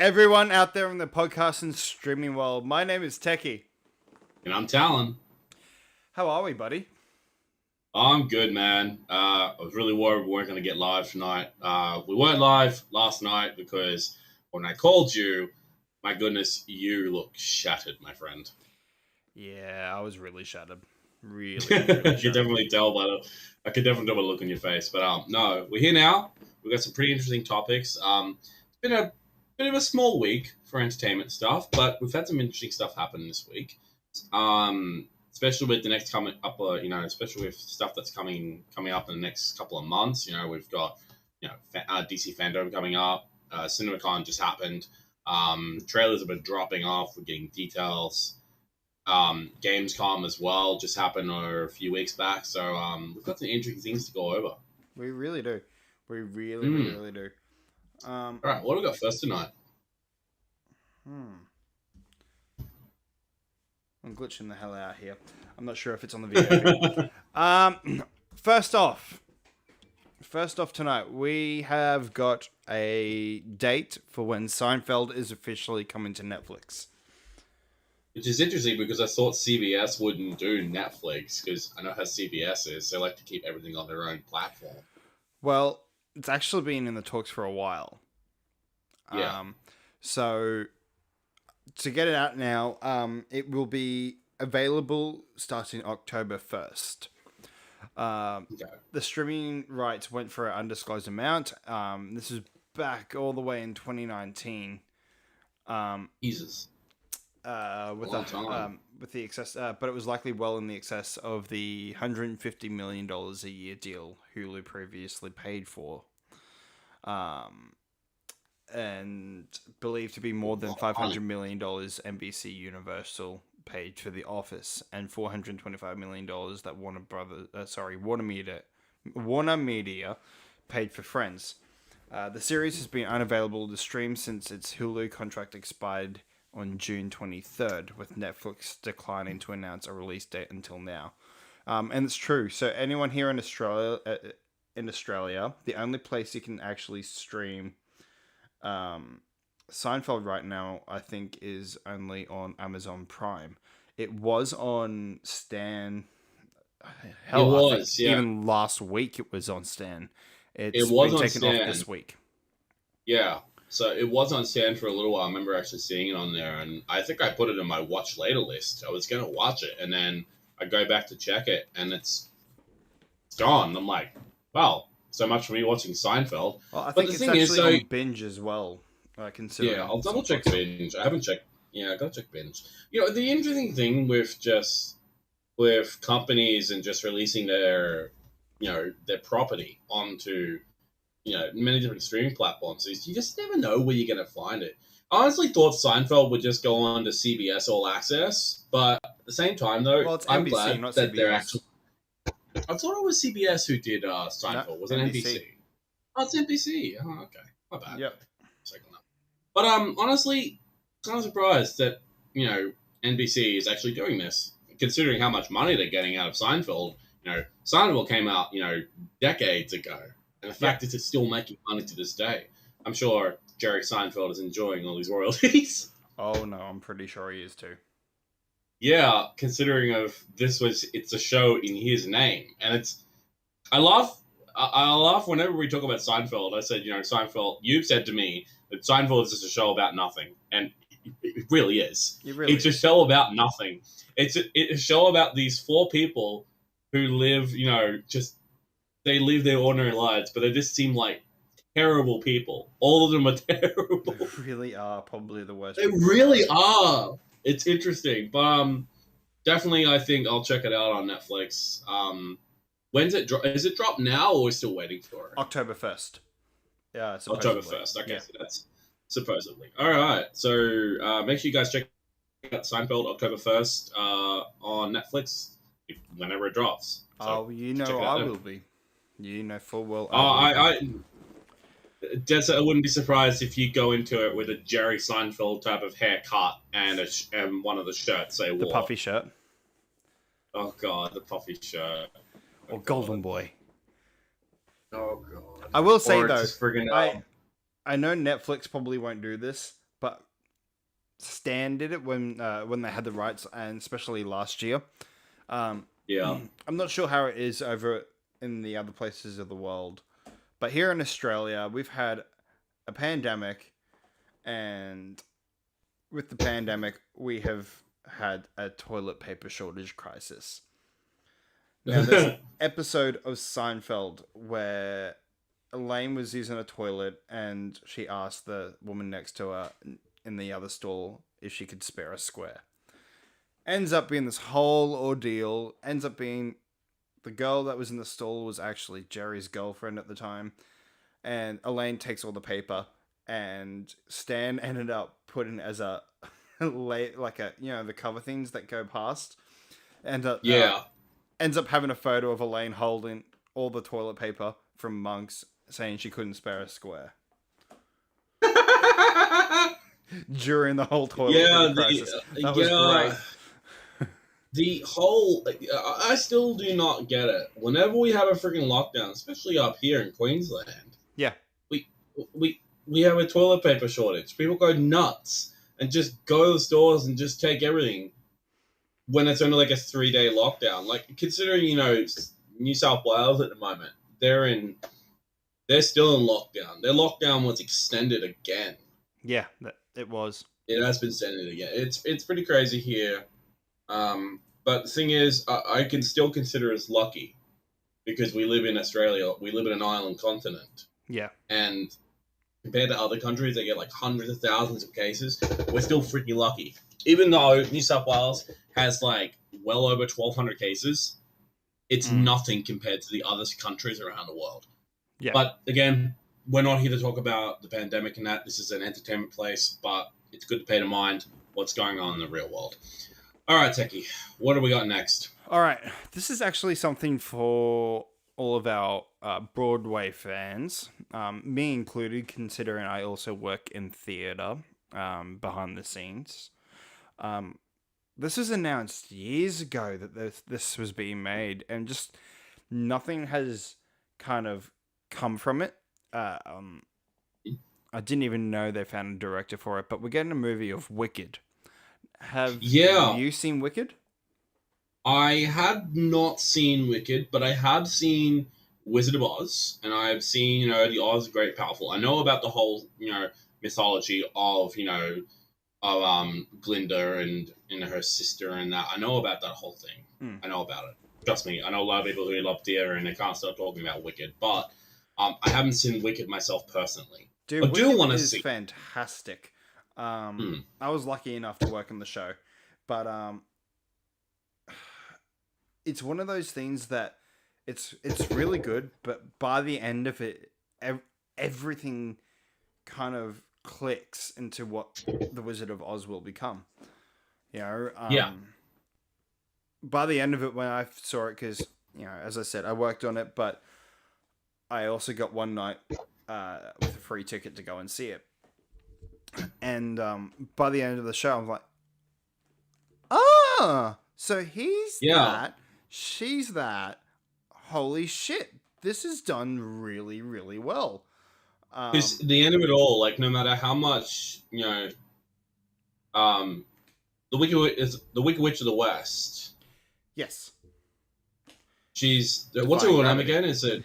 Everyone out there in the podcast and streaming world, my name is Techie. And I'm Talon. How are we, buddy? I'm good, man. I was really worried we weren't going to get live tonight. We weren't live last night because when I called you, my goodness, you look shattered, my friend. Yeah, I was really shattered. Really I shattered. could definitely tell by I could definitely tell by the look on your face. But no, we're here now. We've got some pretty interesting topics. It's been a bit of a small week for entertainment stuff, but we've had some interesting stuff happen this week. Especially with the next coming up, especially with stuff that's coming up in the next couple of months. We've got, DC Fandom coming up. CinemaCon just happened. Trailers have been dropping off. We're getting details. Gamescom as well just happened a few weeks back. So we've got some interesting things to go over. We really do. We really do. All right, what do we got first tonight? I'm glitching the hell out here. I'm not sure if it's on the video. First off tonight, we have got a date for when Seinfeld is officially coming to Netflix. Which is interesting because I thought CBS wouldn't do Netflix because I know how CBS is. They like to keep everything on their own platform. Well, it's actually been in the talks for a while. Yeah. So to get it out now, it will be available starting October 1st. The streaming rights went for an undisclosed amount. This is back all the way in 2019. Jesus. With the excess, but it was likely well in the excess of the $150 million a year deal Hulu previously paid for, and believed to be more than $500 million NBC Universal paid for The Office, and $425 million that Warner Media paid for Friends. The series has been unavailable to stream since its Hulu contract expired on June 23rd, with Netflix declining to announce a release date until now. And it's true. So anyone here in Australia, the only place you can actually stream Seinfeld right now, I think, is only on Amazon Prime. It was on Stan. Even last week it was on Stan. It was been taken off this week. Yeah. So it was on Stan for a little while. I remember actually seeing it on there, and I think I put it in my watch later list. I was going to watch it, and then I go back to check it, and it's gone. I'm like, well, so much for me watching Seinfeld. Well, I think it's actually on Binge as well. Yeah, I'll double check Binge. I haven't checked. Yeah, I got to check Binge. The interesting thing with companies and just releasing their property onto many different streaming platforms is you just never know where you're going to find it. I honestly thought Seinfeld would just go on to CBS All Access, but at the same time, though, I'm NBC, glad not that CBS. they're actually... I thought it was CBS who did Seinfeld. No, was it NBC? Oh, it's NBC. Oh, okay. My bad. Yep. But honestly, kind of surprised that, NBC is actually doing this, considering how much money they're getting out of Seinfeld. Seinfeld came out, decades ago. And the fact that it's still making money to this day. I'm sure Jerry Seinfeld is enjoying all these royalties. Oh, no, I'm pretty sure he is too. Yeah, considering it's a show in his name. And I laugh whenever we talk about Seinfeld. I said, Seinfeld, you've said to me that Seinfeld is just a show about nothing. And it really is. It's a show about nothing. It's a show about these four people who live, they live their ordinary lives, but they just seem like terrible people. All of them are terrible. They really are probably the worst. They really are. It's interesting. But definitely, I think I'll check it out on Netflix. When's it drop? Is it dropped now, or are we still waiting for it? October 1st. Yeah, October supposedly. 1st. Okay, Yeah. so that's supposedly. All right. So make sure you guys check out Seinfeld October 1st on Netflix whenever it drops. So Oh, you check know it out I then. will be. You know full well Uh, I will be. I, I wouldn't be surprised if you go into it with a Jerry Seinfeld type of haircut and and one of the shirts they The wore. puffy shirt. Oh god, the puffy shirt. Oh Or god. Golden Boy. Oh god. I will say Or though, just friggin' I know Netflix probably won't do this, but Stan did it when they had the rights, and especially last year. Um, yeah. I'm not sure how it is over in the other places of the world, but here in Australia, we've had a pandemic, and with the pandemic, we have had a toilet paper shortage crisis. Now, there's an episode of Seinfeld where Elaine was using a toilet and she asked the woman next to her in the other stall if she could spare a square. Ends up being this whole ordeal. Ends up being the girl that was in the stall was actually Jerry's girlfriend at the time. And Elaine takes all the paper, and Stan ended up putting as a like a the cover things that go past, and yeah. ends up having a photo of Elaine holding all the toilet paper from Monks, saying she couldn't spare a square during the whole toilet paper crisis. That was great. The whole, I still do not get it. Whenever we have a freaking lockdown, especially up here in Queensland, Yeah, we we have a toilet paper shortage. People go nuts and just go to the stores and just take everything when it's only like a 3-day lockdown. Like considering New South Wales at the moment, they're still in lockdown. Their lockdown was extended again. yeah, it was. It has been extended again. It's pretty crazy here. But the thing is, I can still consider us lucky because we live in Australia. We live in an island continent. Yeah. And compared to other countries that get like hundreds of thousands of cases, we're still freaking lucky. Even though New South Wales has like well over 1,200 cases, it's nothing compared to the other countries around the world. Yeah. But again, we're not here to talk about the pandemic and that. This is an entertainment place, but it's good to pay to mind what's going on in the real world. All right, Techie, what do we got next? All right, this is actually something for all of our Broadway fans, me included, considering I also work in theatre behind the scenes. This was announced years ago that this was being made, and just nothing has kind of come from it. I didn't even know they found a director for it, but we're getting a movie of Wicked. Have you seen Wicked? I had not seen Wicked, but I have seen Wizard of Oz, and I've seen, the Oz Great Powerful. I know about the whole, mythology of, Glinda and her sister and that. I know about that whole thing. I know about it. Trust me, I know a lot of people who love theater and they can't stop talking about Wicked, but I haven't seen Wicked myself personally. Dude, I do want to see. see. Fantastic. I was lucky enough to work on the show, but it's one of those things that it's really good, but by the end of it, everything kind of clicks into what the Wizard of Oz will become. By the end of it, when I saw it, because as I said, I worked on it, but I also got one night with a free ticket to go and see it. And by the end of the show, I'm like, so he's that, she's that. Holy shit, this is done really, really well. Because the end of it all, like no matter how much the Wicked Witch of the West. Yes. She's what's her real name again? Is it?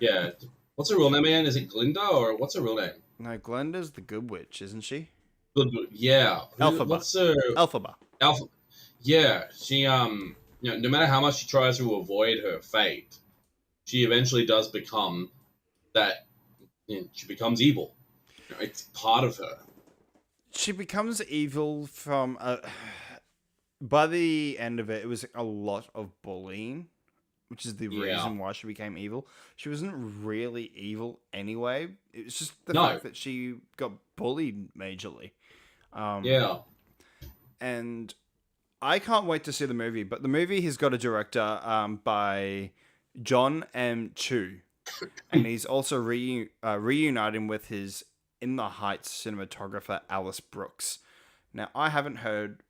Yeah. What's her real name again? Is it Glinda or what's her real name? No, Glinda's the good witch, isn't she? Yeah. Elphaba. What's her? Elphaba. Yeah. She no matter how much she tries to avoid her fate, she eventually does become that. She becomes evil. It's part of her. She becomes evil from by the end of it, it was a lot of bullying, which is the Yeah. reason why she became evil. She wasn't really evil anyway. It was just the No. fact that she got bullied majorly. Yeah. And I can't wait to see the movie. But the movie has got a director by John M. Chu, and he's also reuniting with his In the Heights cinematographer Alice Brooks. Now, I haven't heard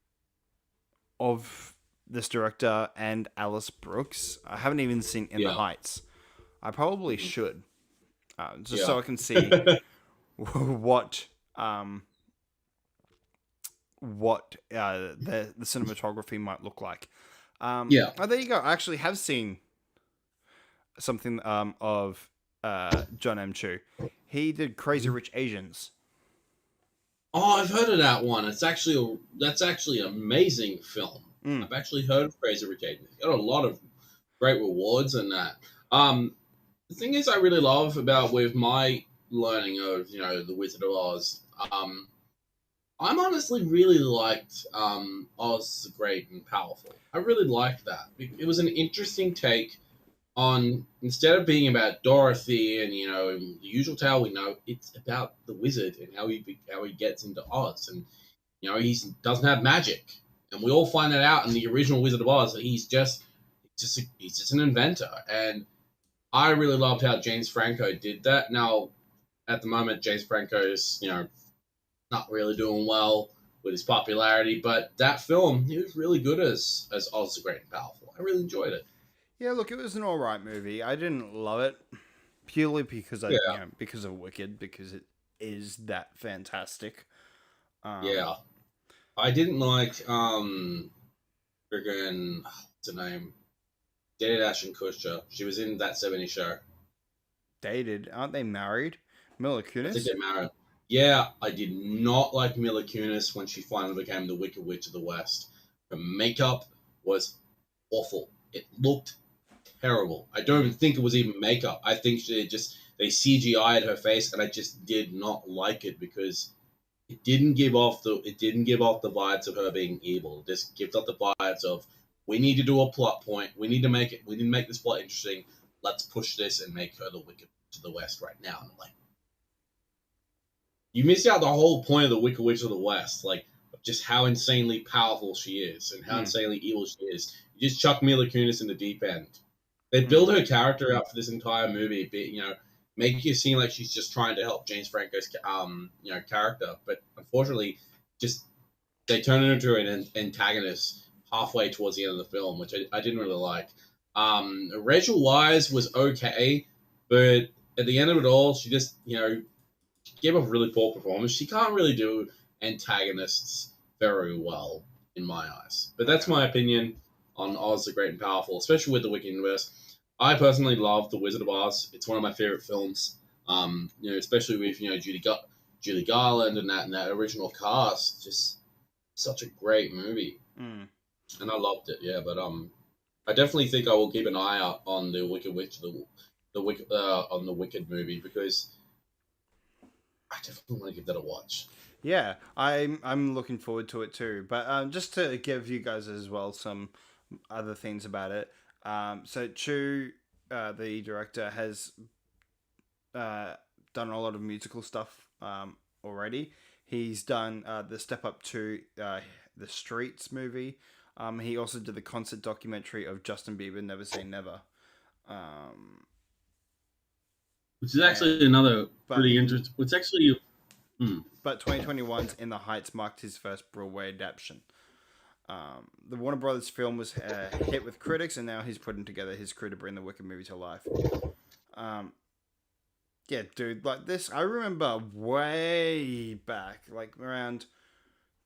of this director and Alice Brooks. I haven't even seen In the Yeah. Heights. I probably Mhm. should, just Yeah. so I can see what the cinematography might look like. Yeah. Oh, there you go. I actually have seen something of John M. Chu. He did Crazy Rich Asians. Oh, I've heard of that one. That's actually an amazing film. Mm. I've actually heard of Crazy Rich Asians. Got a lot of great rewards in that. The thing is, I really love about with my learning of the Wizard of Oz. I'm honestly really liked Oz the Great and Powerful. I really liked that. It was an interesting take on, instead of being about Dorothy and the usual tale we know, it's about the wizard and how he gets into Oz, and he doesn't have magic, and we all find that out in the original Wizard of Oz that he's just an inventor, and I really loved how James Franco did that. Now, at the moment, James Franco's not really doing well with his popularity, but that film, he was really good as Oz the Great and Powerful. I really enjoyed it. Yeah, look, it was an alright movie. I didn't love it purely because Yeah, because of Wicked, because it is that fantastic. yeah. I didn't like friggin' what's her name? Dated Ashton Kutcher. She was in That 70 Show. Dated, aren't they married? Mila I think Kunis. they're married. Yeah, I did not like Mila Kunis when she finally became the Wicked Witch of the West. Her makeup was awful. It looked terrible. I don't even think it was even makeup. I think they CGI'd her face, and I just did not like it because it didn't give off the vibes of her being evil. It just gives off the vibes of, we need to do a plot point. We need to make this plot interesting. Let's push this and make her the Wicked Witch of the West right now. And I'm like, you missed out the whole point of the Wicked Witch of the West, like just how insanely powerful she is and how insanely evil she is. You just chuck Mila Kunis in the deep end. They build her character out for this entire movie, make you seem like she's just trying to help James Franco's character, but unfortunately, just they turn her into an antagonist halfway towards the end of the film, which I didn't really like. Rachel Wise was okay, but at the end of it all, she just gave a really poor performance. She can't really do antagonists very well in my eyes, but that's my opinion on Oz the Great and Powerful, especially with the Wicked universe. I personally love The Wizard of Oz. It's one of my favorite films. Especially with Judy Garland and that original cast. Just such a great movie, and I loved it. Yeah, but I definitely think I will keep an eye out on the Wicked Witch, on the Wicked movie, because I definitely want to give that a watch. Yeah, I'm looking forward to it too. But just to give you guys as well some other things about it. So Chu, the director, has done a lot of musical stuff already. He's done the Step Up to the Streets movie. He also did the concert documentary of Justin Bieber, Never Say Never. Which is actually another pretty interesting. It's actually. But 2021's In the Heights marked his first Broadway adaptation. The Warner Brothers film was a hit with critics, and now he's putting together his crew to bring the Wicked movie to life. Yeah, dude, like this, I remember way back, like around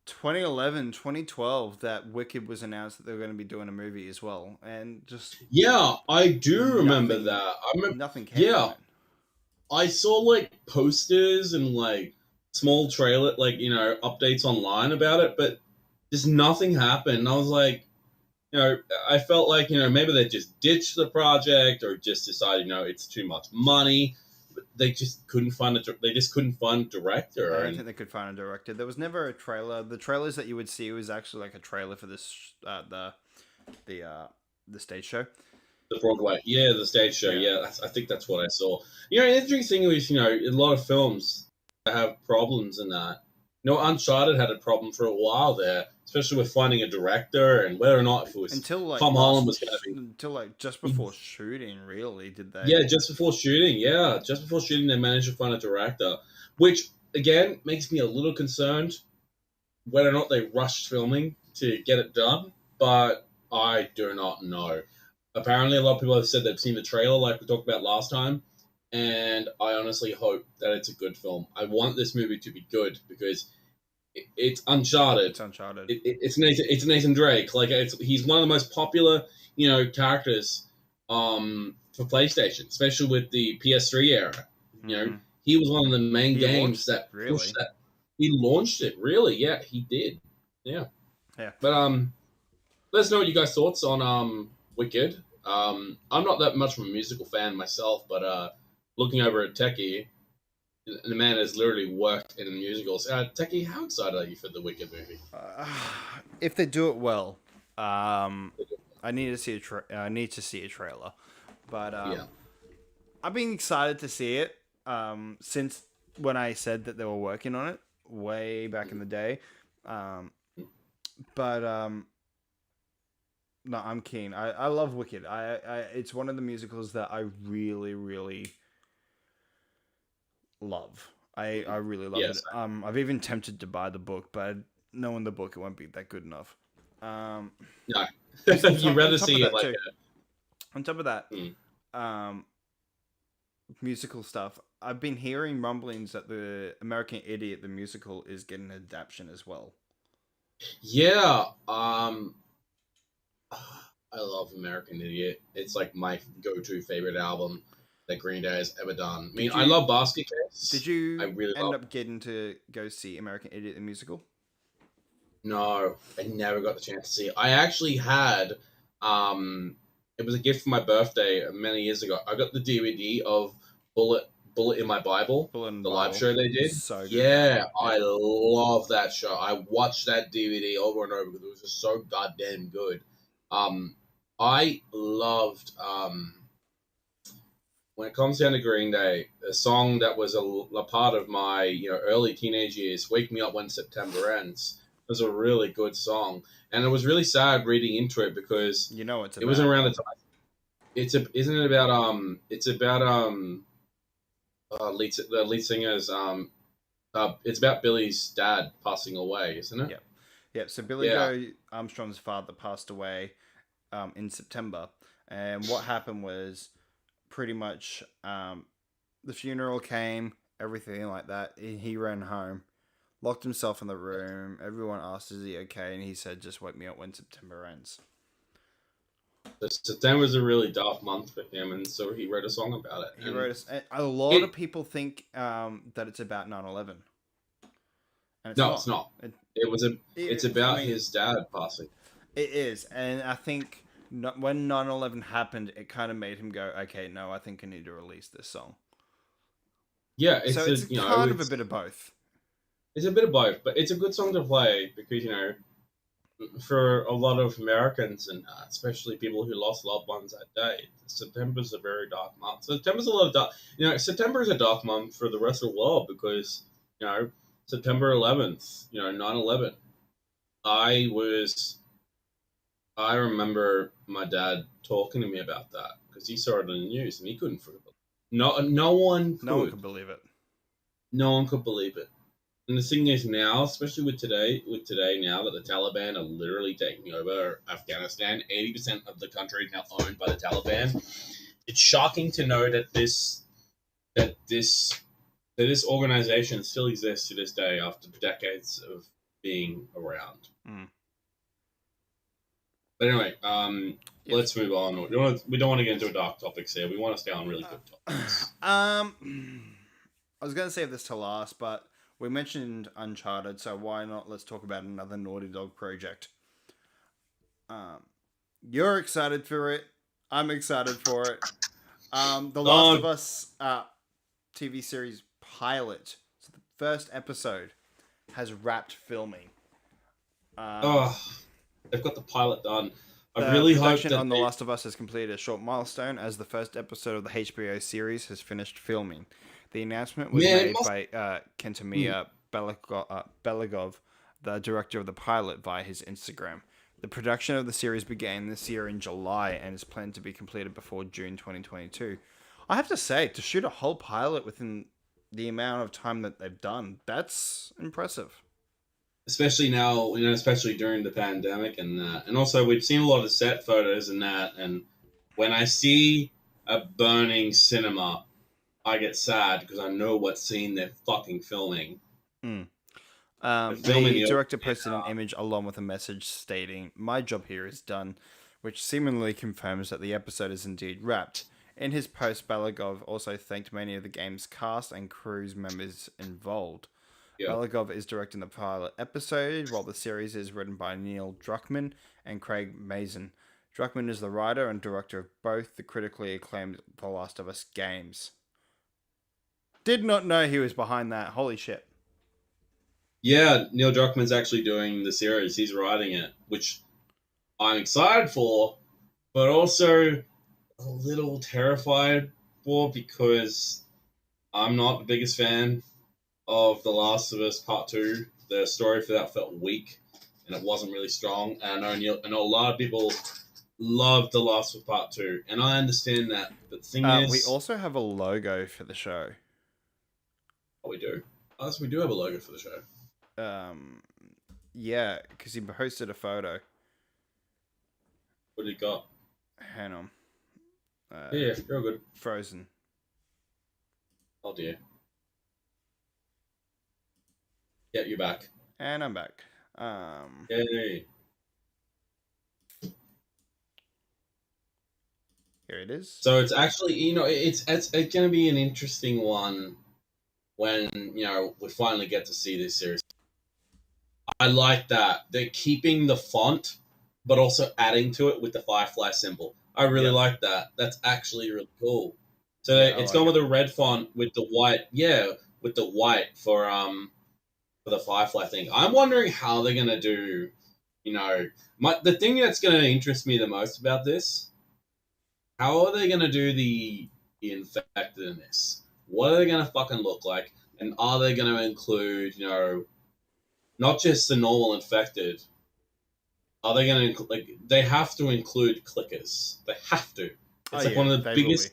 2011, 2012, that Wicked was announced that they were going to be doing a movie as well, and just Yeah, I do remember that. I remember. Nothing came from it. I saw like posters and like small trailer, like updates online about it, but just nothing happened. And I was like, I felt like maybe they just ditched the project or just decided it's too much money. But they just couldn't find they just couldn't find a director. I don't And think they could find a director. There was never a trailer. The trailers that you would see was actually like a trailer for this the uh, the stage show. the Broadway, yeah, the stage show, Yeah. yeah, I think that's what I saw. You know, the interesting thing is, a lot of films have problems in that. Uncharted had a problem for a while there, especially with finding a director and whether or not if it was Until like Tom Holland was going to be. until like just before shooting, really, did they? Yeah, just before shooting. Yeah, just before shooting, they managed to find a director, which again makes me a little concerned whether or not they rushed filming to get it done. But I do not know. Apparently, a lot of people have said they've seen the trailer, like we talked about last time, and I honestly hope that it's a good film. I want this movie to be good because it's Uncharted. It's Uncharted. It's Nathan Drake. Like he's one of the most popular characters for PlayStation, especially with the PS3 era. He was one of the main games that pushed that. He launched it, really. Yeah, he did. Yeah. But let us know what you guys' thoughts on Wicked. I'm not that much of a musical fan myself, but looking over at Techie, the man has literally worked in musicals. Techie, how excited are you for the Wicked movie? If they do it well, I need to see I need to see a trailer, but I've been excited to see it since when I said that they were working on it way back in the day. But no, I'm keen. I love Wicked. It's one of the musicals that I really, really love. I really love it. I've even tempted to buy the book, but knowing the book, it won't be that good enough. No, you'd rather see it like on top of that, musical stuff. I've been hearing rumblings that the American Idiot, the musical, is getting an adaptation as well. Yeah, I love American Idiot. It's like my go-to favorite album that Green Day has ever done. I mean, I love Basket Case. Did you end up getting to go see American Idiot, the musical? No, I never got the chance to see it. I actually had, it was a gift for my birthday many years ago. I got the DVD of Bullet in My Bible, the live show they did. So good. Yeah, I love that show. I watched that DVD over and over because it was just so goddamn good. I loved, when it comes down to Green Day, a song that was a part of my early teenage years, "Wake Me Up When September Ends," was a really good song, and it was really sad reading into it because it wasn't around the time. Isn't it about the lead singer's it's about Billy's dad passing away, isn't it? Yep. So Billy Joe Armstrong's father passed away in September, and what happened was pretty much the funeral came, everything like that. He ran home, locked himself in the room. Everyone asked, "Is he okay?" And he said, "Just wake me up when September ends." September was a really dark month for him, and so he wrote a song about it. He wrote a lot of people think that it's about 9/11. It's not. It's about his dad passing. It is, and I think when 9/11 happened, it kind of made him go, "Okay, no, I think I need to release this song." Yeah, it's kind of a bit of both. It's a bit of both, but it's a good song to play because for a lot of Americans and especially people who lost loved ones that day, September's a very dark month. September's a lot of dark. September is a dark month for the rest of the world because September 11th, 9/11. I remember my dad talking to me about that because he saw it on the news and he couldn't forget it. No one could believe it. No one could believe it. And the thing is now, especially with today now that the Taliban are literally taking over Afghanistan, 80% of the country is now owned by the Taliban. It's shocking to know that this organization still exists to this day after decades of being around. But anyway, let's move on. We don't want to get into dark topics here. We want to stay on really good topics. I was going to save this to last, but we mentioned Uncharted, so why not? Let's talk about another Naughty Dog project. You're excited for it. I'm excited for it. The Last of Us TV series pilot. So the first episode has wrapped filming. Oh, they've got the pilot done. I The really hope production that on The Last of Us has completed a short milestone as the first episode of the HBO series has finished filming. The announcement was Man, it made must- by Kentomir Belagov, the director of the pilot, via his Instagram. The production of the series began this year in July and is planned to be completed before June 2022. I have to say, to shoot a whole pilot within the amount of time that they've done, that's impressive. especially now, especially during the pandemic and that. And also, we've seen a lot of set photos and that. And when I see a burning cinema, I get sad because I know what scene they're fucking filming. Mm. They're filming The the director posted an image along with a message stating, "My job here is done," which seemingly confirms that the episode is indeed wrapped. In his post, Balagov also thanked many of the game's cast and crew's members involved. Yeah. Balagov is directing the pilot episode, while the series is written by Neil Druckmann and Craig Mazin. Druckmann is the writer and director of both the critically acclaimed The Last of Us games. Did not know he was behind that. Holy shit. Yeah, Neil Druckmann's actually doing the series. He's writing it, which I'm excited for, but also a little terrified for because I'm not the biggest fan of The Last of Us Part 2. The story for that felt weak and it wasn't really strong. And I know a lot of people loved The Last of Us Part 2, and I understand that. But the thing is, We also have a logo for the show. what we do. Yes, we do have a logo for the show. Yeah, because he posted a photo. What do you got? Hang on. Yeah, real good. Frozen. Oh dear. Yeah, you're back. And I'm back. Yay. Here it is. So it's actually, it's going to be an interesting one when, we finally get to see this series. I like that. They're keeping the font, but also adding to it with the Firefly symbol. I really like that. That's actually really cool. So Yeah, it's gone with a red font with the white. Yeah, with the white for the Firefly thing. I'm wondering how they're going to do, the thing that's going to interest me the most about this, how are they going to do the infectedness? What are they going to fucking look like? And are they going to include, not just the normal infected? Are they going to they have to include clickers. They have to. It's one of the biggest,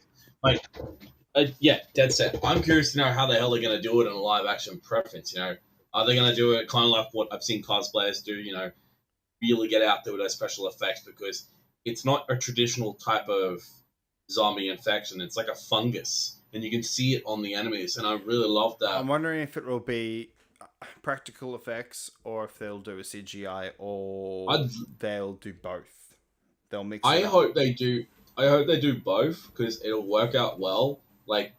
yeah, dead set. I'm curious to know how the hell they're going to do it in a live action preference. Are they going to do it kind of like what I've seen cosplayers do? Really get out there with those special effects, because it's not a traditional type of zombie infection. It's like a fungus, and you can see it on the enemies, and I really love that. I'm wondering if it will be practical effects or if they'll do a CGI or they'll do both. They'll mix it I up. hope they do both, because it'll work out well.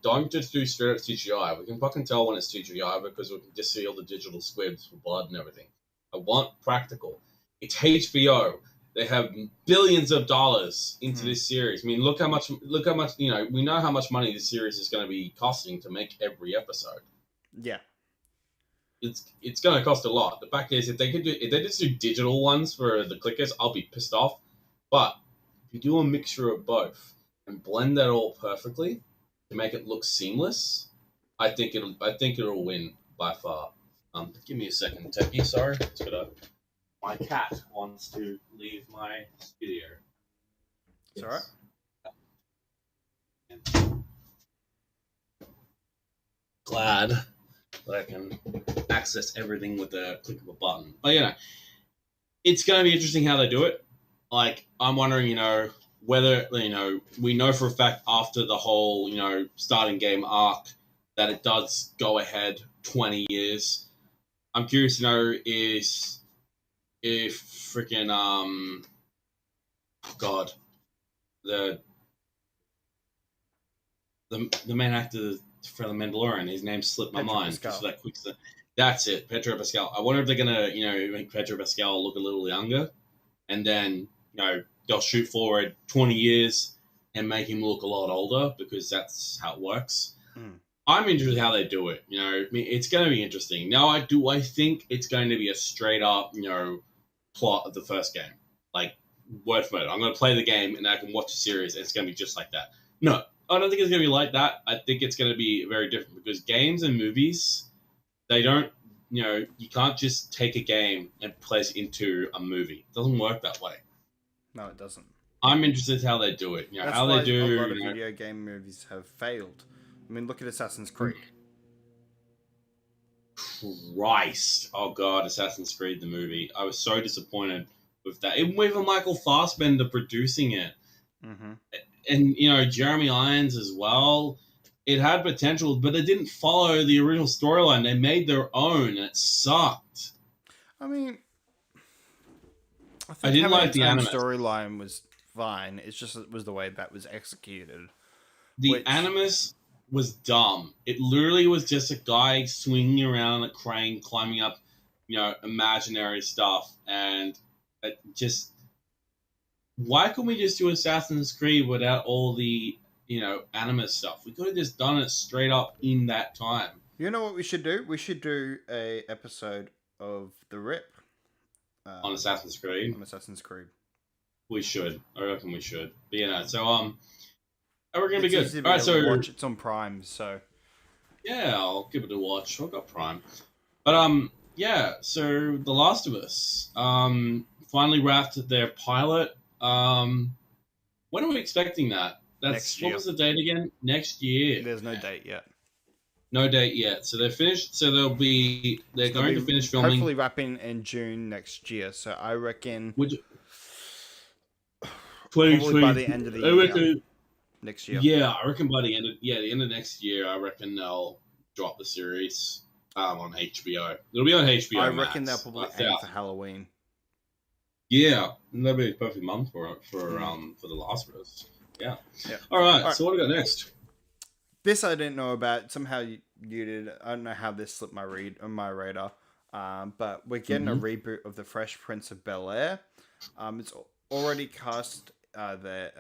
Don't just do straight up CGI. We can fucking tell when it's CGI because we can just see all the digital squibs for blood and everything. I want practical. It's HBO. They have billions of dollars into this series. I mean, look how much, we know how much money this series is going to be costing to make every episode. Yeah. It's going to cost a lot. The fact is, if they just do digital ones for the clickers, I'll be pissed off. But if you do a mixture of both and blend that all perfectly to make it look seamless, I think it'll win by far. Give me a second, Techie. Sorry, my cat wants to leave my studio. It's alright. Glad that I can access everything with the click of a button. But it's going to be interesting how they do it. I'm wondering, whether, we know for a fact after the whole, starting game arc that it does go ahead 20 years. I'm curious to know if freaking, the main actor for The Mandalorian, his name slipped my mind. Just for that quick. That's it, Pedro Pascal. I wonder if they're gonna, make Pedro Pascal look a little younger, and then, they'll shoot forward 20 years and make him look a lot older, because that's how it works. I'm interested in how they do it. I mean, it's going to be interesting. Now, I think it's going to be a straight up, plot of the first game, like word for word. I'm going to play the game and I can watch the series, and it's going to be just like that. No, I don't think it's going to be like that. I think it's going to be very different because games and movies, they don't, you can't just take a game and place it into a movie. It doesn't work that way. No, it doesn't. I'm interested in how they do it. That's How why they do. a lot of video game movies have failed. I mean, look at Assassin's Creed. Christ. Oh, God, Assassin's Creed, the movie. I was so disappointed with that. Even with Michael Fassbender producing it. Mm-hmm. And, Jeremy Irons as well. It had potential, but they didn't follow the original storyline. They made their own, and it sucked. I mean, I didn't like the anime storyline was fine. It's just it was the way that was executed. The Animus was dumb. It literally was just a guy swinging around a crane, climbing up, imaginary stuff, and it just. Why couldn't we just do Assassin's Creed without all the, Animus stuff? We could have just done it straight up in that time. You know what we should do? We should do a episode of The Rip. On Assassin's Creed? On Assassin's Creed. We should. I reckon we should. But, so, I reckon it'll be good. All right, so watch. It's on Prime, so yeah, I'll give it a watch. I've got Prime, but yeah. So The Last of Us finally wrapped their pilot. When are we expecting that? Next year. What was the date again? Next year. There's no date yet. No date yet. So they're finished. So they're going to finish filming. Hopefully wrapping in June next year. So I reckon. Probably by the end of the year. Next year. Yeah, I reckon by the end of next year, I reckon they'll drop the series on HBO. It'll be on HBO. I reckon they'll probably aim for Halloween. Yeah, that'd be a perfect month for The Last of Us. Yeah. All right. So what do we got next? This I didn't know about. Somehow you did. I don't know how this slipped my radar. But we're getting a reboot of The Fresh Prince of BelAir. It's already cast the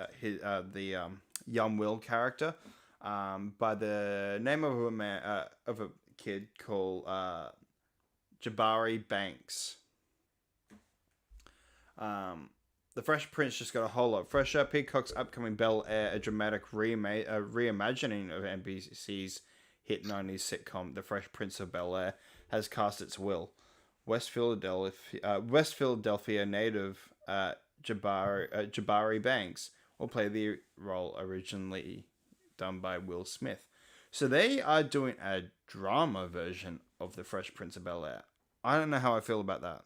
young Will character by the name of a kid called Jabari Banks. The Fresh Prince just got a whole lot fresher. Peacock's upcoming BelAir, a dramatic reimagining of NBC's hit 90s sitcom The Fresh Prince of BelAir, has cast its Will. West Philadelphia native Jabari Banks will play the role originally done by Will Smith. So they are doing a drama version of The Fresh Prince of BelAir. I don't know how I feel about that.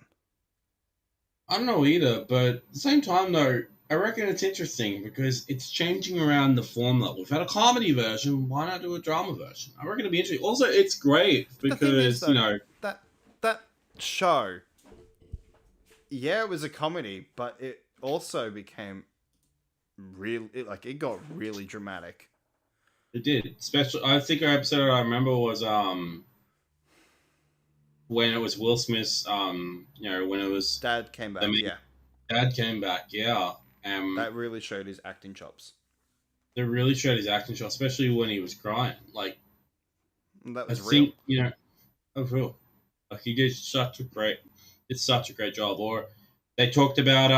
I don't know either, but at the same time, though, I reckon it's interesting because it's changing around the formula. We've had a comedy version. Why not do a drama version? I reckon it'd be interesting. Also, it's great because, That show, yeah, it was a comedy, but it also became it got really dramatic. It did. Especially, I think our episode I remember was when it was Will Smith's when it was Dad came back. Dad came back. Yeah. That really showed his acting chops. It really showed his acting chops, especially when he was crying. Like that was real. Real. Like he did such a great job. Or they talked about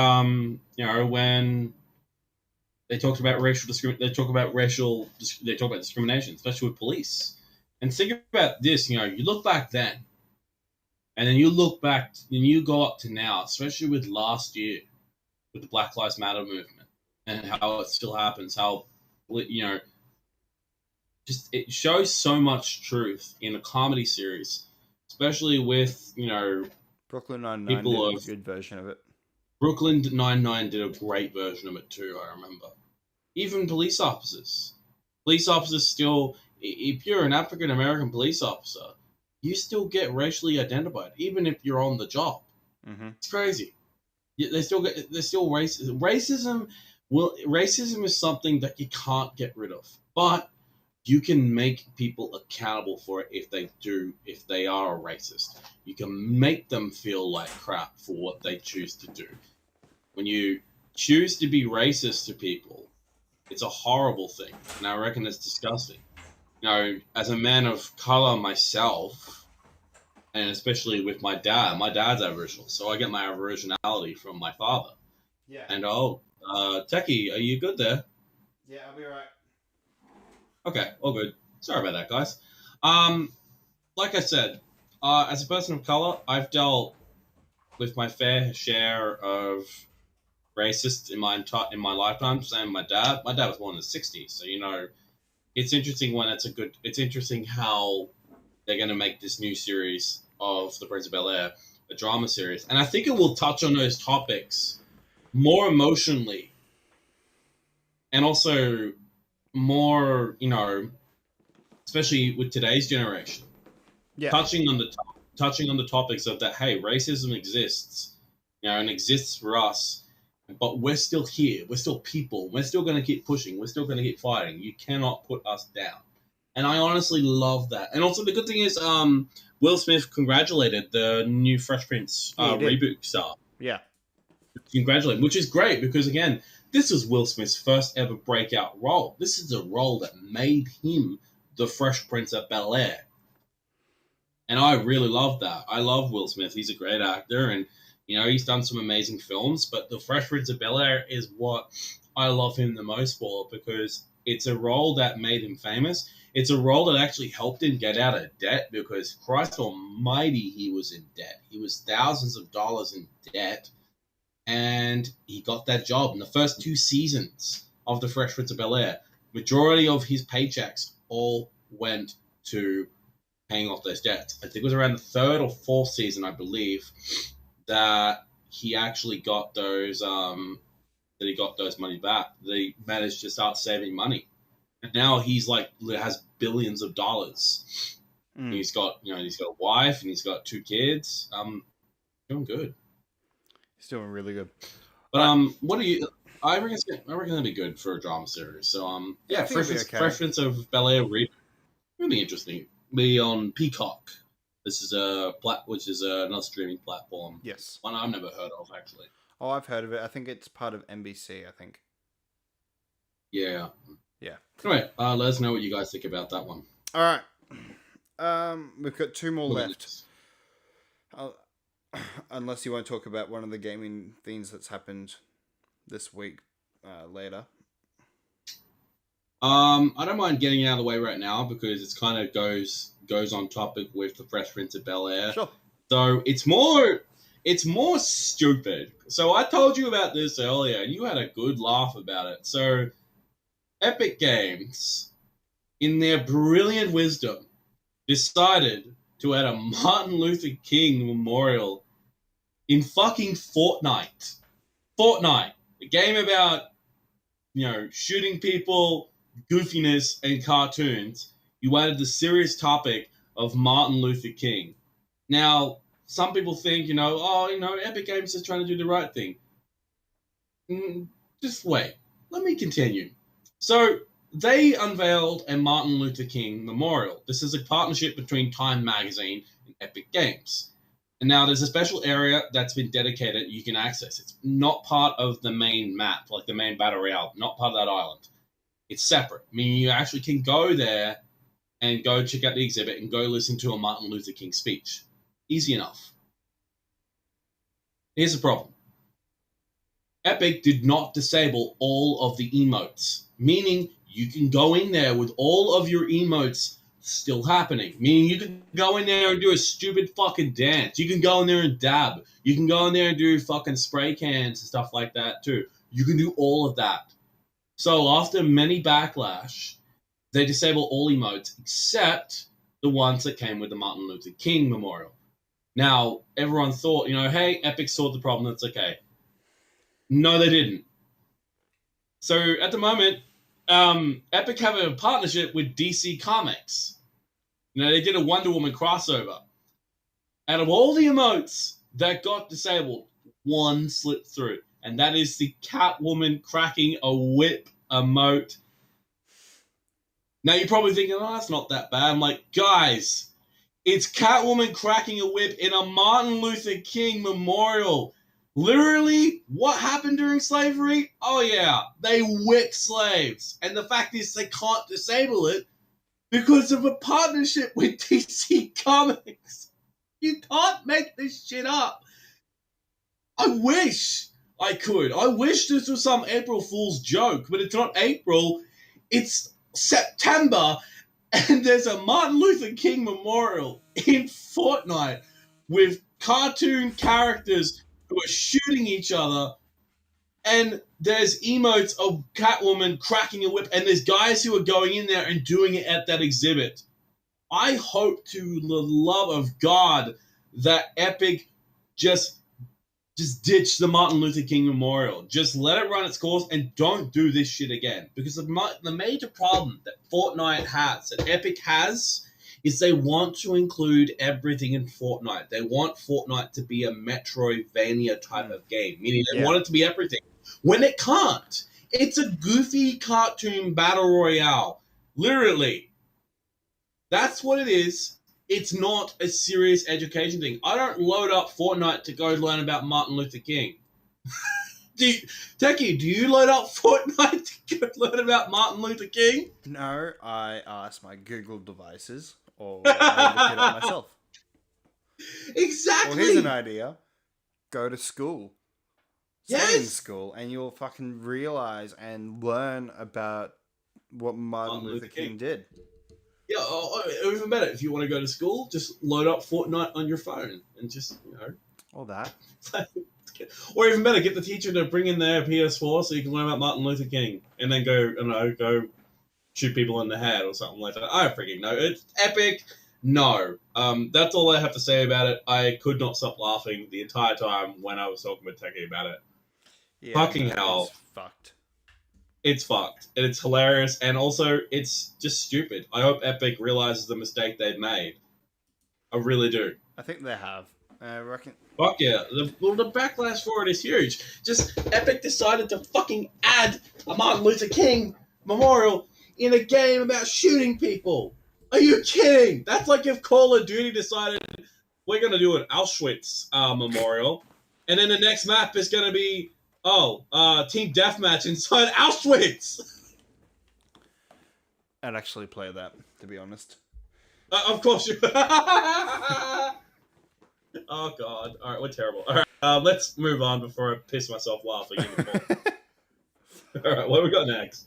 when they talked about discrimination, especially with police. And think about this, you look back then, and then you look back and you go up to now, especially with last year, with the Black Lives Matter movement and how it still happens, how just it shows so much truth in a comedy series, especially with Brooklyn Nine-Nine did a good version of it. Brooklyn Nine-Nine did a great version of it too, I remember. Even police officers still, if you're an African American police officer, you still get racially identified, even if you're on the job. Mm-hmm. It's crazy. They're still racist. Racism is something that you can't get rid of, but you can make people accountable for it if they are a racist. You can make them feel like crap for what they choose to do. When you choose to be racist to people, it's a horrible thing, and I reckon it's disgusting. as a man of color myself, and especially with my dad's Aboriginal, so I get my Aboriginality from my father. Yeah. And Techie, are you good there? Yeah, I'll be alright. Okay, all good. Sorry about that, guys. Like I said, as a person of color, I've dealt with my fair share of racists in my lifetime. Same with my dad. My dad was born in the '60s, so it's interesting when it's interesting how they're going to make this new series of The Prince of Bel-Air a drama series, and I think it will touch on those topics more emotionally, and also more, especially with today's generation, Yeah. touching on the topics of that. Hey, racism exists, and exists for us, but we're still here. We're still people. We're still going to keep pushing. We're still going to keep fighting. You cannot put us down. And I honestly love that. And also the good thing is, Will Smith congratulated the new Fresh Prince Yeah, he did. reboot star. Yeah. Congratulate him, which is great because again, this is Will Smith's first ever breakout role. This is a role that made him the Fresh Prince of Bel-Air. And I really love that. I love Will Smith. He's a great actor, and he's done some amazing films. But The Fresh Prince of Bel-Air is what I love him the most for because it's a role that made him famous. It's a role that actually helped him get out of debt because Christ Almighty, he was in debt. He was thousands of dollars in debt, and he got that job. In the first 2 seasons of The Fresh Prince of Bel-Air, majority of his paychecks all went to paying off those debts. I think it was around the third or fourth season, I believe, that he actually got those money back. They managed to start saving money, and now he's has billions of dollars. Mm. He's got a wife and he's got 2 kids. Doing good. He's doing really good. But what do you? I reckon it'd be good for a drama series. So yeah, Fresh Prince of Bel-Air really interesting. Be on Peacock. This is which is another streaming platform. Yes. One I've never heard of actually. Oh, I've heard of it. I think it's part of NBC. I think. Yeah. Yeah. Anyway, let us know what you guys think about that one. All right. We've got 2 more left. Unless you want to talk about one of the gaming things that's happened this week later. I don't mind getting out of the way right now because it's kind of goes on topic with the Fresh Prince of Bel-Air. Sure. So it's more stupid. So I told you about this earlier, and you had a good laugh about it. So Epic Games, in their brilliant wisdom, decided to add a Martin Luther King memorial in fucking Fortnite. Fortnite, a game about shooting people, goofiness, and cartoons. You added the serious topic of Martin Luther King. Now, some people think, Epic Games is trying to do the right thing. Just wait. Let me continue. So, they unveiled a Martin Luther King memorial. This is a partnership between Time Magazine and Epic Games. And now there's a special area that's been dedicated you can access. It's not part of the main map, like the main battle royale, not part of that island. It's separate, meaning you actually can go there and go check out the exhibit and go listen to a Martin Luther King speech. Easy enough. Here's the problem. Epic did not disable all of the emotes, meaning you can go in there with all of your emotes still happening, meaning you can go in there and do a stupid fucking dance. You can go in there and dab. You can go in there and do fucking spray cans and stuff like that too. You can do all of that. So after many backlash, they disable all emotes except the ones that came with the Martin Luther King memorial. Now, everyone thought, hey, Epic solved the problem, that's okay. No, they didn't. So at the moment, Epic have a partnership with DC Comics. They did a Wonder Woman crossover. Out of all the emotes that got disabled, one slipped through. And that is the Catwoman cracking a whip emote. Now you're probably thinking, oh, that's not that bad. I'm like, guys, it's Catwoman cracking a whip in a Martin Luther King memorial. Literally, what happened during slavery? Oh yeah, they whipped slaves. And the fact is they can't disable it because of a partnership with DC Comics. You can't make this shit up. I wish I could. I wish this was some April Fool's joke, but it's not April. It's September, and there's a Martin Luther King memorial in Fortnite with cartoon characters who are shooting each other, and there's emotes of Catwoman cracking a whip, and there's guys who are going in there and doing it at that exhibit. I hope to the love of God that Epic just ditch the Martin Luther King Memorial. Just let it run its course and don't do this shit again. Because the major problem that Fortnite has, that Epic has, is they want to include everything in Fortnite. They want Fortnite to be a Metroidvania type of game, meaning they want it to be everything. When it can't. It's a goofy cartoon battle royale. Literally. That's what it is. It's not a serious education thing. I don't load up Fortnite to go learn about Martin Luther King. Techie, do you load up Fortnite to go learn about Martin Luther King? No, I ask my Google devices, or I look it up myself. Exactly. Well, here's an idea. Go to school. Yes. Stay in school, and you'll fucking realize and learn about what Martin Luther King did. Yeah, or even better, if you want to go to school, just load up Fortnite on your phone and just, All that. Or even better, get the teacher to bring in their PS4 so you can learn about Martin Luther King and then go shoot people in the head or something like that. I don't freaking know. It's Epic. No. That's all I have to say about it. I could not stop laughing the entire time when I was talking with Techie about it. Yeah, Fucking hell. It's fucked. It's fucked. And it's hilarious. And also, it's just stupid. I hope Epic realizes the mistake they've made. I really do. I think they have. I reckon. Fuck yeah. The backlash for it is huge. Just Epic decided to fucking add a Martin Luther King memorial in a game about shooting people. Are you kidding? That's like if Call of Duty decided we're going to do an Auschwitz memorial, and then the next map is going to be team deathmatch inside Auschwitz. I'd actually play that, to be honest. Of course you. Oh god! All right, we're terrible. All right, let's move on before I piss myself laughing. All right, what do we got next?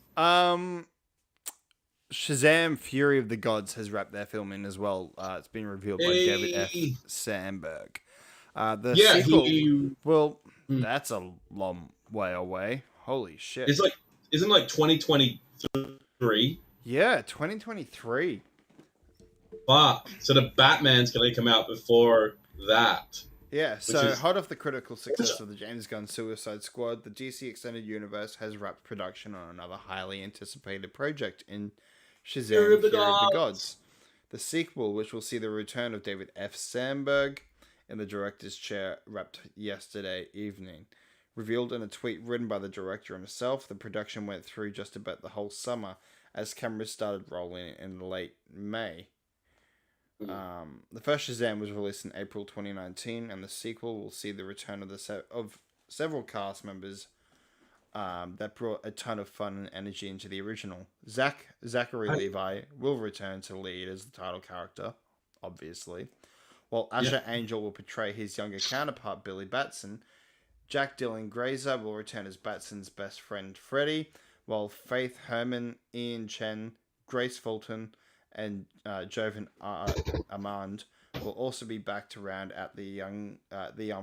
Shazam: Fury of the Gods has wrapped their filming as well. It's been revealed by David F. Sandberg. The sequel, that's a long way away. Holy shit! Isn't 2023? Yeah, 2023. Fuck! So the Batman's gonna come out before that. Yeah. So hot off the critical success of the James Gunn Suicide Squad, the DC Extended Universe has wrapped production on another highly anticipated project in Shazam: Fury of the Gods. The sequel, which will see the return of David F. Sandberg in the director's chair, wrapped yesterday evening. Revealed in a tweet written by the director himself, the production went through just about the whole summer as cameras started rolling in late May. The first Shazam was released in April 2019, and the sequel will see the return of several cast members that brought a ton of fun and energy into the original. Zachary Levi will return to lead as the title character, obviously, while Asher Angel will portray his younger counterpart, Billy Batson. Jack Dylan Grazer will return as Batson's best friend, Freddy, while Faith Herman, Ian Chen, Grace Fulton, and Jovan Armand will also be back to round out the young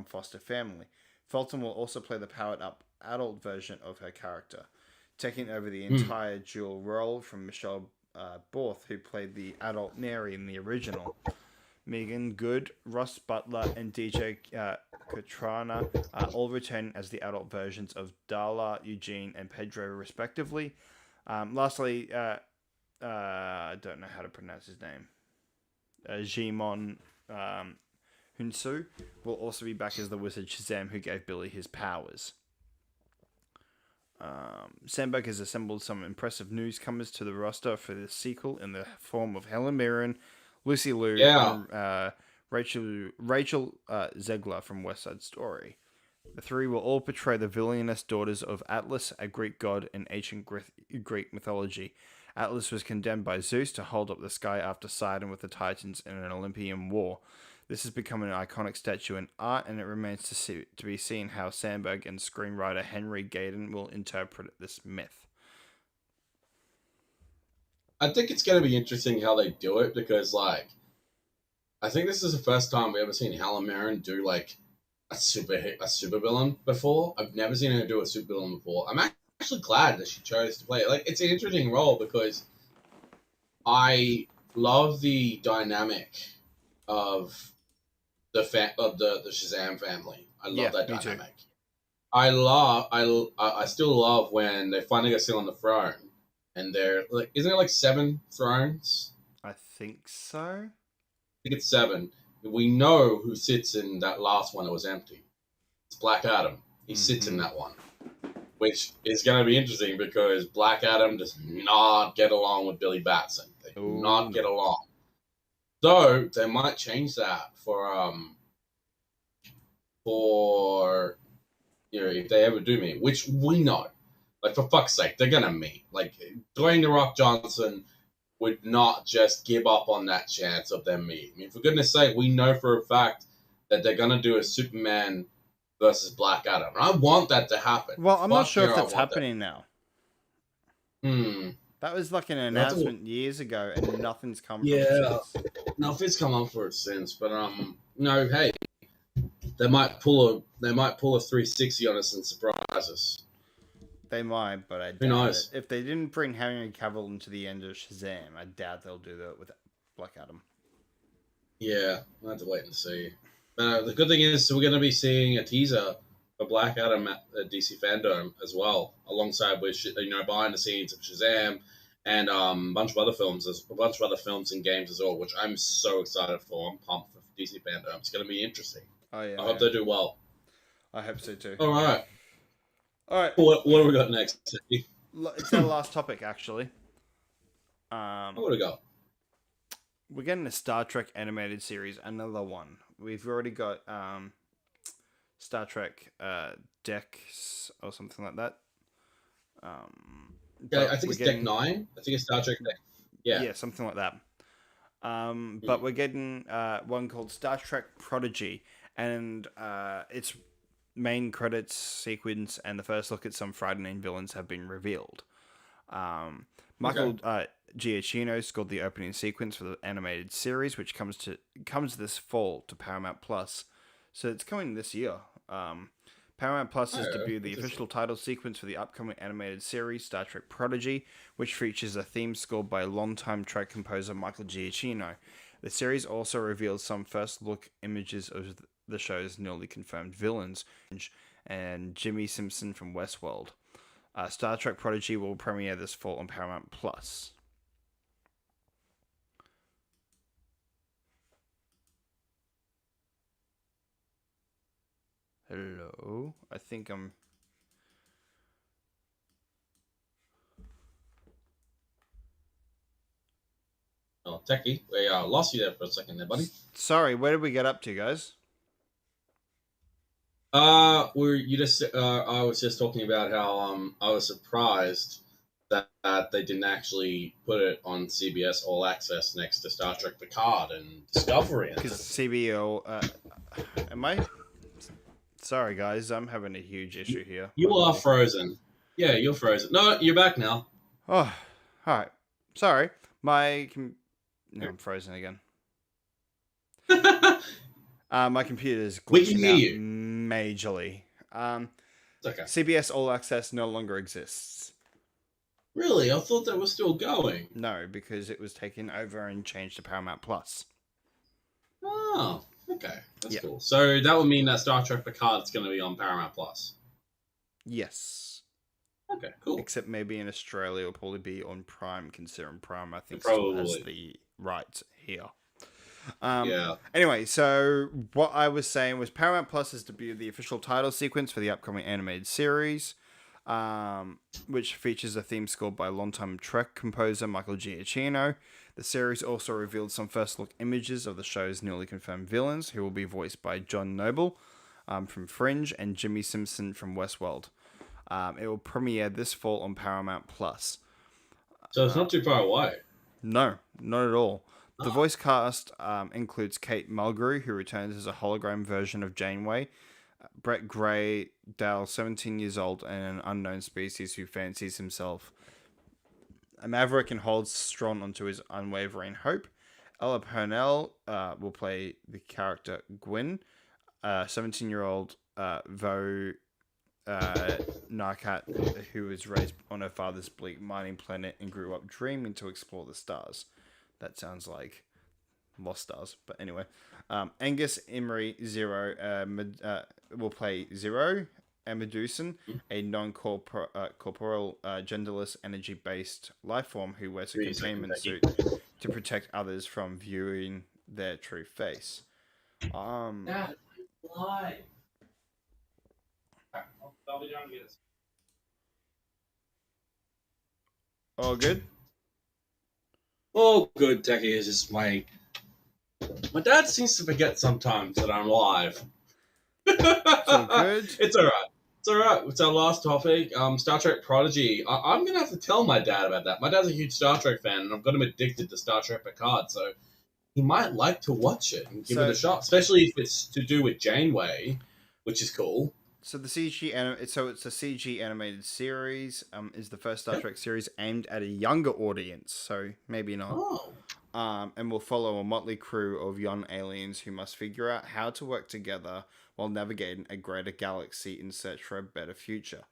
Foster family. Fulton will also play the powered-up adult version of her character, taking over the entire dual role from Michelle Borth, who played the adult Mary in the original. Megan Good, Ross Butler, and DJ Katrana all return as the adult versions of Darla, Eugene, and Pedro, respectively. Lastly, I don't know how to pronounce his name. Jimon Hunsu will also be back as the wizard Shazam, who gave Billy his powers. Sandberg has assembled some impressive newcomers to the roster for the sequel in the form of Helen Mirren, Lucy Liu, and Rachel Zegler from West Side Story. The three will all portray the villainous daughters of Atlas, a Greek god in ancient Greek mythology, Atlas was condemned by Zeus to hold up the sky after siding with the Titans in an Olympian war. This has become an iconic statue in art, and it remains to be seen how Sandberg and screenwriter Henry Gayden will interpret this myth. I think it's going to be interesting how they do it because, like, I think this is the first time we ever seen Helen Mirren do like a super villain before. I've never seen her do a super villain before. I'm actually glad that she chose to play it. Like, it's an interesting role because I love the dynamic of the Shazam family. I love that dynamic. Too. I still love when they finally get sit on the throne, and they're like, isn't it like 7 thrones? I think so. I think it's 7. We know who sits in that last one that was empty. It's Black Adam. He sits in that one, which is going to be interesting because Black Adam does not get along with Billy Batson. They do not get along. So they might change that for if they ever do meet, which we know, like, for fuck's sake, they're gonna meet. Like, Dwayne The Rock Johnson would not just give up on that chance of them meeting. I mean, for goodness sake, we know for a fact that they're gonna do a Superman versus Black Adam, and I want that to happen. Well, I'm not sure if that's happening now. Hmm. That was like an announcement years ago, and nothing's come from it since. Nothing's come up for it since. But no, hey, they might pull a 360 on us and surprise us. They might, but I doubt Who knows? it. If they didn't bring Henry Cavill into the end of Shazam, I doubt they'll do that with Black Adam. Yeah, we'll have to wait and see. But the good thing is we're going to be seeing a teaser for Black Adam at DC Fandom as well, alongside with behind the scenes of Shazam and a bunch of other films, and games as well, which I'm so excited for. I'm pumped for DC Fandom. It's going to be interesting. Oh yeah, I hope they do well. I hope so too. All right. What do we got next? It's our last topic, actually. What do we got? We're getting a Star Trek animated series, another one. We've already got Star Trek Decks or something like that. I think it's Deck 9. I think it's Star Trek Deck. Yeah, something like that. But we're getting one called Star Trek Prodigy, and its main credits sequence and the first look at some frightening villains have been revealed. Michael Giacchino scored the opening sequence for the animated series, which comes this fall to Paramount Plus. So it's coming this year. Paramount Plus has debuted the official title sequence for the upcoming animated series, Star Trek Prodigy, which features a theme scored by longtime Trek composer Michael Giacchino. The series also reveals some first-look images of the show's newly confirmed villains, and Jimmy Simpson from Westworld. Star Trek Prodigy will premiere this fall on Paramount Plus. Hello? I think I'm... Oh, Techie, we lost you there for a second there, buddy. Sorry, where did we get up to, guys? I was just talking about how I was surprised that they didn't actually put it on CBS All Access next to Star Trek Picard and Discovery. Because CBO, am I? Sorry, guys, I'm having a huge issue here. You are frozen. Yeah, you're frozen. No, you're back now. Oh, all right. Sorry, no, I'm frozen again. My computer's glitching out majorly. It's okay. CBS All Access no longer exists. Really? I thought that was still going. No, because it was taken over and changed to Paramount Plus. Oh, okay. That's cool. So that would mean that Star Trek Picard is going to be on Paramount Plus. Yes. Okay, cool. Except maybe in Australia it'll probably be on Prime, considering Prime, I think, still has the rights here. Anyway, so what I was saying was Paramount Plus has debuted the official title sequence for the upcoming animated series, which features a theme scored by longtime Trek composer Michael Giacchino. The series also revealed some first-look images of the show's newly confirmed villains, who will be voiced by John Noble from Fringe and Jimmy Simpson from Westworld. It will premiere this fall on Paramount Plus. So it's not too far away. No, not at all. The Ah. voice cast includes Kate Mulgrew, who returns as a hologram version of Janeway, Brett Gray, Dale, 17 years old, and an unknown species who fancies himself a maverick and holds strong onto his unwavering hope. Ella Purnell will play the character Gwyn, 17-year-old Vo Narkat, who was raised on her father's bleak mining planet and grew up dreaming to explore the stars. That sounds like Lost Stars, but anyway. Angus Emery Zero will play Zero, a Medusan, a non-corporeal, genderless, energy-based life form who wears a containment suit to protect others from viewing their true face. Dad, why? I'll be down to get it. All good? Oh, good, Techie. Is just my dad seems to forget sometimes that I'm live. It's all good. It's all right. It's all right. It's our last topic. Star Trek Prodigy. I'm gonna have to tell my dad about that. My dad's a huge Star Trek fan, and I've got him addicted to Star Trek Picard. So he might like to watch it and give it a shot, especially if it's to do with Janeway, which is cool. So the it's a CG animated series. Is the first Star Trek series aimed at a younger audience, so maybe not. Oh. And will follow a motley crew of young aliens who must figure out how to work together while navigating a greater galaxy in search for a better future.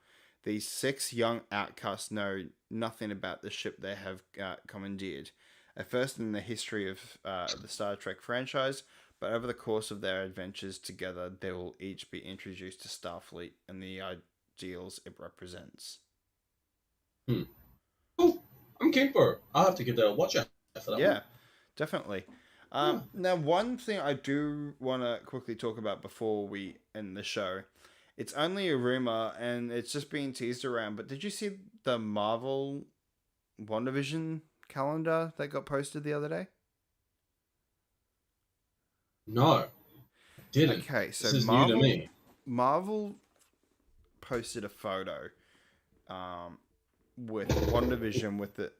These 6 young outcasts know nothing about the ship they have commandeered. A first in the history of the Star Trek franchise, but over the course of their adventures together, they will each be introduced to Starfleet and the ideals it represents. Cool. I'm keen for it. I'll have to get a watch out for that one. Definitely. Now, one thing I do want to quickly talk about before we end the show, it's only a rumor and it's just being teased around, but did you see the Marvel WandaVision calendar that got posted the other day? No, didn't. Okay, so this is new to me. Marvel posted a photo with WandaVision with the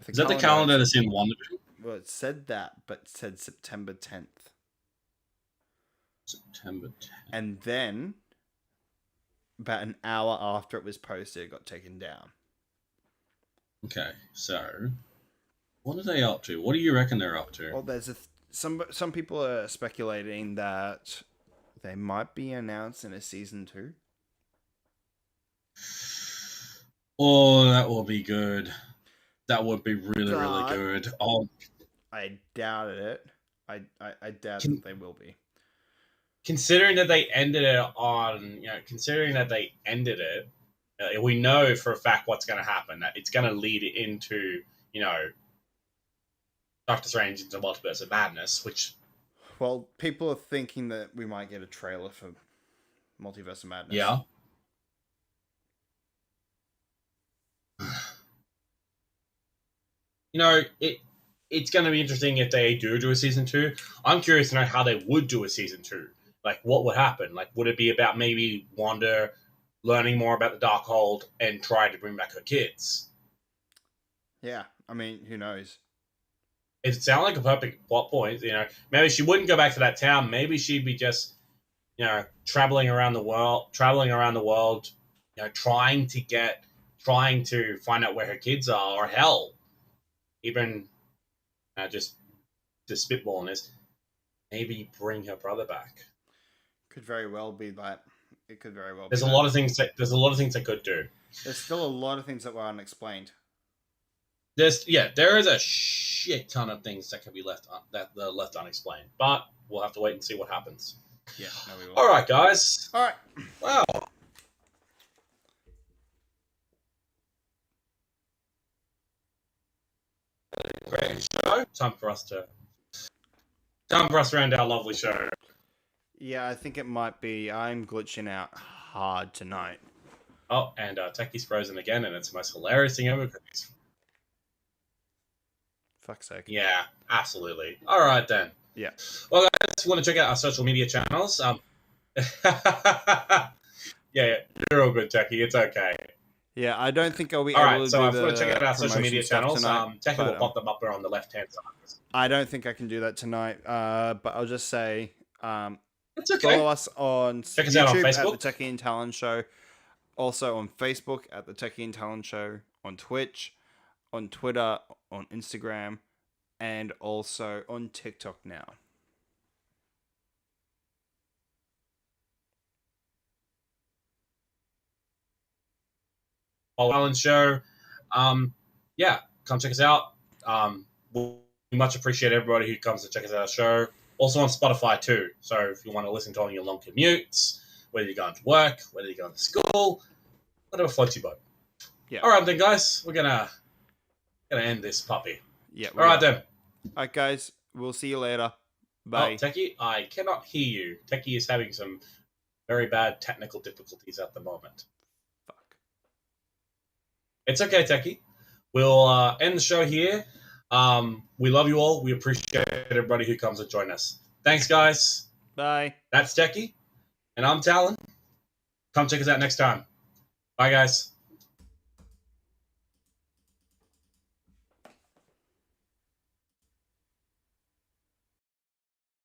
Is that the calendar that's in WandaVision? Well, it said that, but it said September 10th. September 10th. And then, about an hour after it was posted, it got taken down. Okay, so what are they up to? What do you reckon they're up to? Well, there's some people are speculating that they might be announcing a season 2. Oh, that will be good. That would be really, really good. I doubted it. I doubt that they will be. Considering that they ended it we know for a fact what's going to happen. That it's going to lead into, Doctor Strange into Multiverse of Madness, which... Well, people are thinking that we might get a trailer for Multiverse of Madness. Yeah. It's going to be interesting if they do a season 2. I'm curious to know how they would do a season 2. Like, what would happen? Like, would it be about maybe Wanda learning more about the Darkhold and trying to bring back her kids? Yeah, I mean, who knows? It sounds like a perfect plot point. Maybe she wouldn't go back to that town. Maybe she'd be just, traveling around the world, trying to find out where her kids are, or hell, even just spitballing this, maybe bring her brother back. Could very well be that. It could very well. There's a lot of things they could do. There's still a lot of things that were unexplained. There is a shit ton of things that can be left unexplained, but we'll have to wait and see what happens. Yeah, no, we will. All right, guys. All right. Wow. Great show. Time for us to round our lovely show. Yeah, I think it might be. I'm glitching out hard tonight. Oh, and Techie's frozen again, and it's the most hilarious thing ever. Fuck's sake. Yeah, absolutely. All right, then. Yeah. Well, guys, if you want to check out our social media channels, yeah, you're all good, Techie. It's okay. Yeah, I don't think I'll be All able right, to so do I've the got to check out our social promotion media stuff channels. tonight. Techie will But, pop them up there on the left-hand side. I don't think I can do that tonight. But I'll just say, It's okay. follow us on Check us out on YouTube at the Facebook. Techie Talon Show. Also on Facebook at the Techie Talon Show. On Twitch, on Twitter, on Instagram, and also on TikTok now. Alan Show. Yeah, come check us out. We much appreciate everybody who comes to check us out our show. Also on Spotify too. So if you want to listen to on your long commutes, whether you're going to work, whether you're going to school, whatever floats your boat. Yeah. All right then, guys, we're gonna end this puppy. Yeah. All right then. All right, guys. We'll see you later. Oh, Bye. Techie, I cannot hear you. Techie is having some very bad technical difficulties at the moment. Fuck. It's okay, Techie. We'll end the show here. We love you all. We appreciate everybody who comes and join us. Thanks, guys. Bye. That's Techie, and I'm Talon. Come check us out next time. Bye, guys.